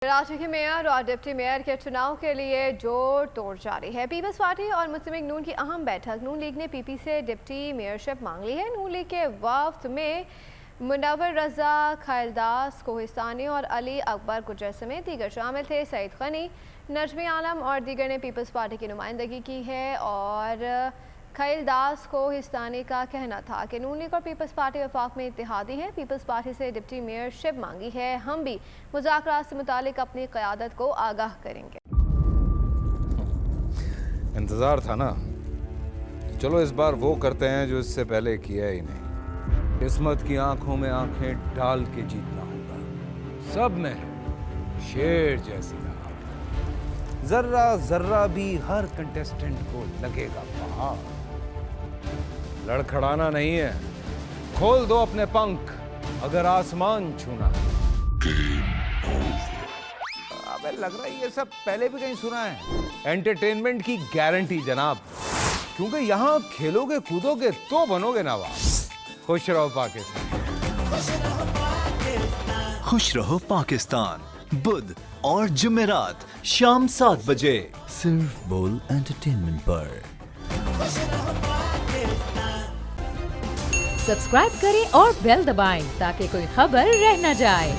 कराची के मेयर और deputy mayor के चुनाव के लिए जोर तोड़ जारी है। पीपल्स पार्टी और मुस्लिम लीग नून की अहम बैठक। नून लीग ने पीपी से डिप्टी मेयरशिप मांग ली है। नून लीग के वफ्द में मुनव्वर रजा, खैलदास कोहिस्तानी और अली अकबर गुजर समेत दीगर शामिल थे। सईद गनी, नजमी आलम और दीगर ने पीपल्स पार्टी की नुमाइंदगी की है और खैलदास कोहिस्तानी का कहना था कि नून लीग और पीपल्स पार्टी वफाक में इत्तेहादी हैं। पीपल्स पार्टी से डिप्टी मेयरशिप मांगी है। हम भी मुज़ाकरात से मुतालिक अपनी क़यादत को आगाह करेंगे। इंतज़ार था ना, चलो इस बार वो करते हैं जो इससे पहले किया ही नहीं। किस्मत की आंखों में आंखें डाल के जीतना होगा। सब में है शेर जैसी आंख। जर्रा जर्रा भी हर कंटेस्टेंट को लगेगा पहाड़। लड़खड़ाना नहीं है, खोल दो अपने पंख अगर आसमान छूना है। अबे लग रहा है ये सब पहले भी कहीं सुना है। एंटरटेनमेंट की गारंटी जनाब, क्योंकि यहाँ खेलोगे कूदोगे तो बनोगे नवाब। खुश रहो पाकिस्तान। खुश रहो पाकिस्तान, बुध और जुमेरात शाम 7 बजे सिर्फ बोल एंटरटेनमेंट पर। सब्सक्राइब करें और बेल दबाएं ताकि कोई खबर रह न जाए।